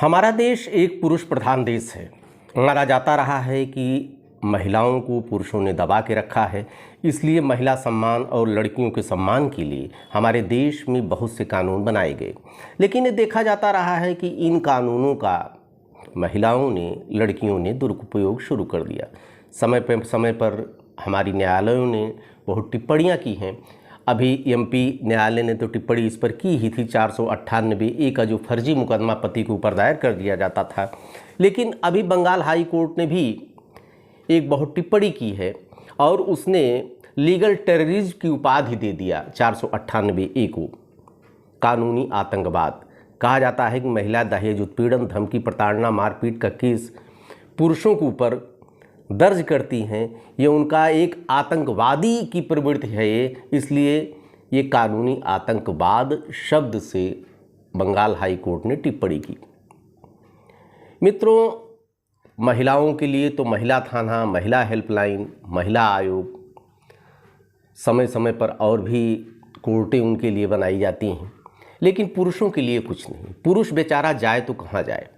हमारा देश एक पुरुष प्रधान देश है। माना जाता रहा है कि महिलाओं को पुरुषों ने दबा के रखा है, इसलिए महिला सम्मान और लड़कियों के सम्मान के लिए हमारे देश में बहुत से कानून बनाए गए। लेकिन ये देखा जाता रहा है कि इन कानूनों का महिलाओं ने, लड़कियों ने दुरुपयोग शुरू कर दिया। समय पर हमारी न्यायालयों ने बहुत टिप्पणियाँ की हैं। अभी एमपी न्यायालय ने तो टिप्पणी इस पर की ही थी 498A का जो फर्जी मुकदमा पति के ऊपर दायर कर दिया जाता था। लेकिन अभी बंगाल हाई कोर्ट ने भी एक बहुत टिप्पणी की है और उसने लीगल टेररिज्म की उपाधि दे दिया 498A को, कानूनी आतंकवाद। कहा जाता है कि महिला दहेज उत्पीड़न, धमकी, प्रताड़ना, मारपीट का केस पुरुषों के ऊपर दर्ज करती हैं, ये उनका एक आतंकवादी की प्रवृत्ति है इसलिए ये कानूनी आतंकवाद शब्द से बंगाल हाई कोर्ट ने टिप्पणी की। मित्रों, महिलाओं के लिए तो महिला थाना, महिला हेल्पलाइन, महिला आयोग, समय समय पर और भी कोर्टें उनके लिए बनाई जाती हैं, लेकिन पुरुषों के लिए कुछ नहीं। पुरुष बेचारा जाए तो कहाँ जाए।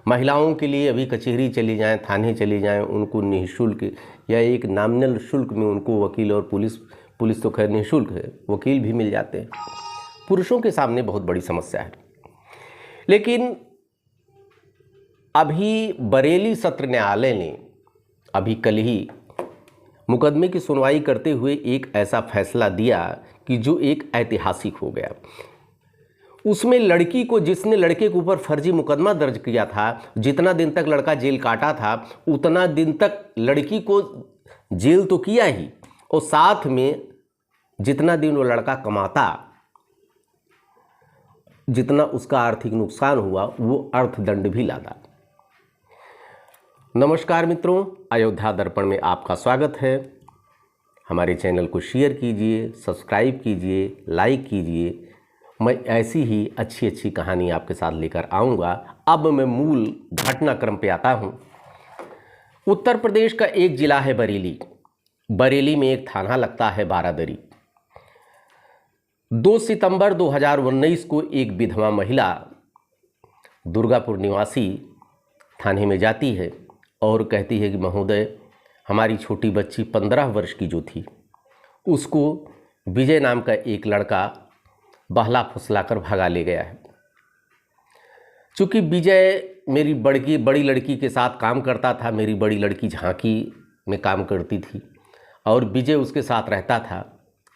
महिलाओं के लिए अभी कचहरी चली जाएं, थाने चली जाएं, उनको निःशुल्क या एक नॉमिनल शुल्क में उनको वकील और पुलिस तो खैर निःशुल्क है, वकील भी मिल जाते हैं। पुरुषों के सामने बहुत बड़ी समस्या है। लेकिन अभी बरेली सत्र न्यायालय ने अभी कल ही मुकदमे की सुनवाई करते हुए एक ऐसा फैसला दिया कि जो एक ऐतिहासिक हो गया। उसमें लड़की को, जिसने लड़के के ऊपर फर्जी मुकदमा दर्ज किया था, जितना दिन तक लड़का जेल काटा था उतना दिन तक लड़की को जेल तो किया ही, और साथ में जितना दिन वो लड़का कमाता, जितना उसका आर्थिक नुकसान हुआ, वो अर्थदंड भी लादा। नमस्कार मित्रों, अयोध्या दर्पण में आपका स्वागत है। हमारे चैनल को शेयर कीजिए, सब्सक्राइब कीजिए, लाइक कीजिए। मैं ऐसी ही अच्छी कहानी आपके साथ लेकर आऊँगा। अब मैं मूल घटनाक्रम पे आता हूँ। उत्तर प्रदेश का एक ज़िला है बरेली। बरेली में एक थाना लगता है बारादरी। 2 सितंबर 2019 को एक विधवा महिला दुर्गापुर निवासी थाने में जाती है और कहती है कि महोदय, हमारी छोटी बच्ची 15 वर्ष की जो थी, उसको विजय नाम का एक लड़का बहला फुसलाकर भगा ले गया है। चूँकि विजय मेरी बड़ी लड़की के साथ काम करता था, मेरी बड़ी लड़की झांकी में काम करती थी और विजय उसके साथ रहता था,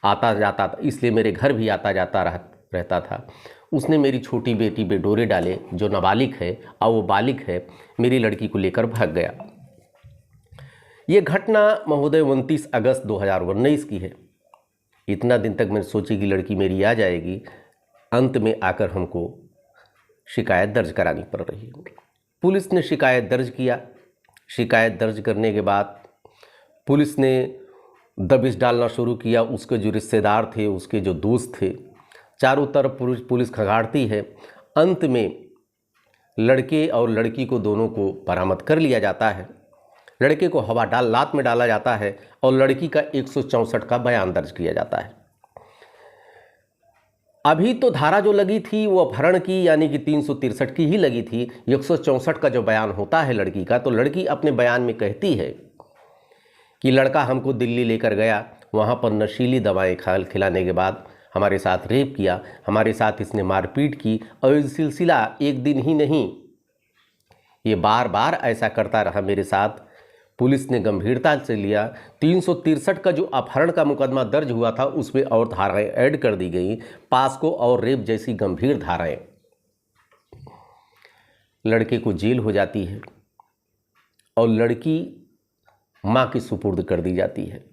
आता जाता था, इसलिए मेरे घर भी आता जाता रहता था। उसने मेरी छोटी बेटी पे डोरे डाले, जो नाबालिग है और वो बालिग है, मेरी लड़की को लेकर भाग गया। ये घटना महोदय 29 अगस्त 2019 की है। इतना दिन तक मैंने सोची कि लड़की मेरी आ जाएगी, अंत में आकर हमको शिकायत दर्ज करानी पड़ रही है। पुलिस ने शिकायत दर्ज किया। शिकायत दर्ज करने के बाद पुलिस ने दबिश डालना शुरू किया। उसके जो रिश्तेदार थे, उसके जो दोस्त थे, चारों तरफ पुलिस खंगालती है। अंत में लड़के और लड़की को, दोनों को बरामद कर लिया जाता है। लड़के को लात में डाला जाता है और लड़की का 164 का बयान दर्ज किया जाता है। अभी तो धारा जो लगी थी वो अपहरण की, यानी कि 363 की ही लगी थी। 164 का जो बयान होता है लड़की का, तो लड़की अपने बयान में कहती है कि लड़का हमको दिल्ली लेकर गया, वहाँ पर नशीली दवाएं खिलाने के बाद हमारे साथ रेप किया, हमारे साथ इसने मारपीट की, और ये सिलसिला एक दिन ही नहीं, ये बार बार ऐसा करता रहा मेरे साथ। पुलिस ने गंभीरता से लिया। 363 का जो अपहरण का मुकदमा दर्ज हुआ था उसमें और धाराएं ऐड कर दी गई, पास्को और रेप जैसी गंभीर धाराएं। लड़के को जेल हो जाती है और लड़की मां के सुपुर्द कर दी जाती है।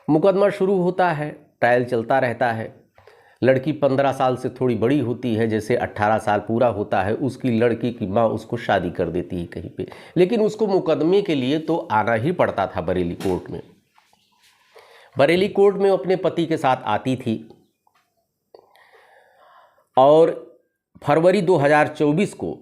मुकदमा शुरू होता है, ट्रायल चलता रहता है। लड़की 15 साल से थोड़ी बड़ी होती है, जैसे 18 साल पूरा होता है, उसकी लड़की की माँ उसको शादी कर देती है कहीं पे। लेकिन उसको मुकदमे के लिए तो आना ही पड़ता था बरेली कोर्ट में। बरेली कोर्ट में अपने पति के साथ आती थी और फरवरी 2024 को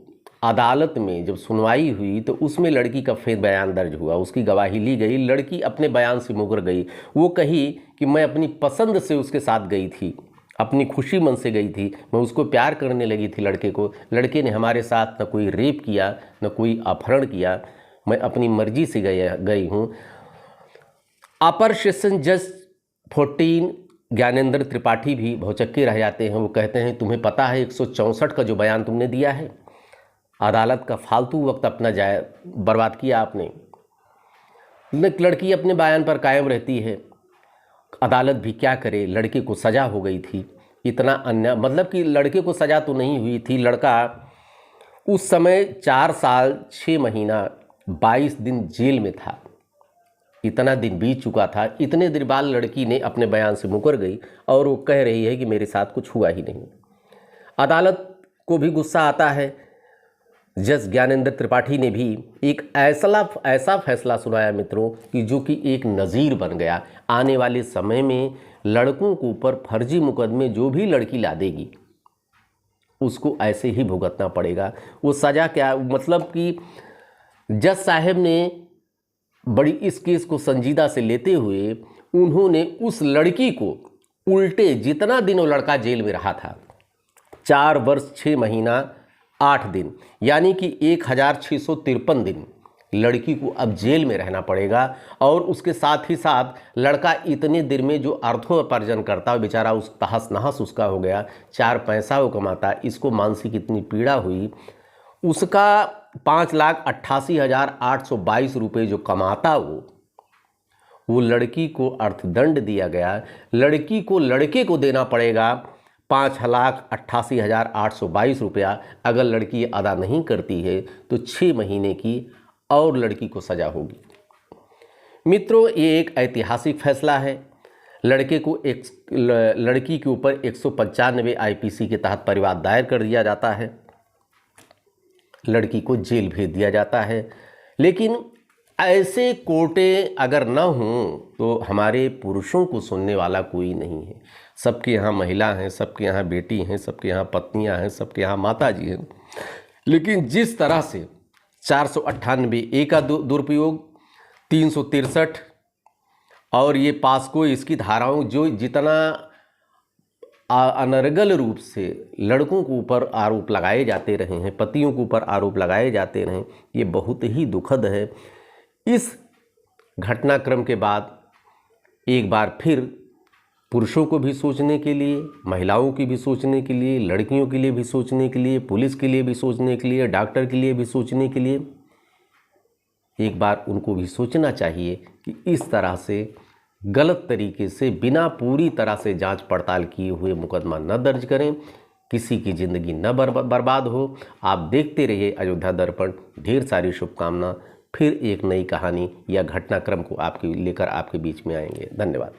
अदालत में जब सुनवाई हुई तो उसमें लड़की का फिर बयान दर्ज हुआ, उसकी गवाही ली गई। लड़की अपने बयान से मुकर गई। वो कही कि मैं अपनी पसंद से उसके साथ गई थी अपनी खुशी मन से गई थी, मैं उसको प्यार करने लगी थी लड़के को। लड़के ने हमारे साथ न कोई रेप किया, न कोई अपहरण किया, मैं अपनी मर्जी से गई हूँ। अपर सेशन जज 14 ज्ञानेंद्र त्रिपाठी भी भौचक्के रह जाते हैं। वो कहते हैं तुम्हें पता है 164 का जो बयान तुमने दिया है, अदालत का फालतू वक्त अपना बर्बाद किया आपने। लड़की अपने बयान पर कायम रहती है, अदालत भी क्या करे, लड़के को सज़ा हो गई थी। इतना अन्याय, मतलब कि लड़के को सज़ा तो नहीं हुई थी, लड़का उस समय 4 साल 6 महीना 22 दिन जेल में था। इतना दिन बीत चुका था, इतने दिन बाद लड़की ने अपने बयान से मुकर गई और वो कह रही है कि मेरे साथ कुछ हुआ ही नहीं। अदालत को भी गुस्सा आता है। जज ज्ञानेंद्र त्रिपाठी ने भी एक ऐसा फैसला सुनाया मित्रों कि जो कि एक नज़ीर बन गया। आने वाले समय में लड़कों के ऊपर फर्जी मुकदमे जो भी लड़की ला देगी उसको ऐसे ही भुगतना पड़ेगा। वो सज़ा क्या, मतलब कि जज साहब ने बड़ी इस केस को संजीदा से लेते हुए उन्होंने उस लड़की को उल्टे जितना दिन वो लड़का जेल में रहा था, 4 वर्ष 6 महीना 8 दिन, यानी कि 1653 दिन लड़की को अब जेल में रहना पड़ेगा। और उसके साथ ही साथ लड़का इतने देर में जो अर्थोपार्जन करता बेचारा उस तहस नहस उसका हो गया, 4 पैसा वो कमाता, इसको मानसिक इतनी पीड़ा हुई, उसका 5,88,822 रुपये जो कमाता वो लड़की को अर्थदंड दिया गया। लड़की को लड़के को देना पड़ेगा 5,88,822 रुपया। अगर लड़की अदा नहीं करती है तो 6 महीने की और लड़की को सज़ा होगी। मित्रों, ये एक ऐतिहासिक फैसला है। लड़के को लड़की के ऊपर 195 आईपीसी के तहत परिवाद दायर कर दिया जाता है, लड़की को जेल भेज दिया जाता है। लेकिन ऐसे कोर्टें अगर न हों तो हमारे पुरुषों को सुनने वाला कोई नहीं है। सबके यहाँ महिला हैं, सबके यहाँ बेटी हैं, सबके यहाँ पत्नियाँ हैं, सबके यहाँ माता जी हैं। लेकिन जिस तरह से 498 ए का दुरुपयोग, 363 और ये पास्को, इसकी धाराओं जो जितना अनर्गल रूप से लड़कों के ऊपर आरोप लगाए जाते रहे हैं, पतियों के ऊपर आरोप लगाए जाते रहे, ये बहुत ही दुखद है। इस घटनाक्रम के बाद एक बार फिर पुरुषों को भी सोचने के लिए, महिलाओं की भी सोचने के लिए, लड़कियों के लिए भी सोचने के लिए, पुलिस के लिए भी सोचने के लिए, डॉक्टर के लिए भी सोचने के लिए एक बार उनको भी सोचना चाहिए कि इस तरह से गलत तरीके से बिना पूरी तरह से जांच पड़ताल किए हुए मुकदमा न दर्ज करें, किसी की ज़िंदगी न बर्बाद हो। आप देखते रहिए अयोध्या दर्पण। ढेर सारी शुभकामना। फिर एक नई कहानी या घटनाक्रम को लेकर आपके बीच में आएंगे। धन्यवाद।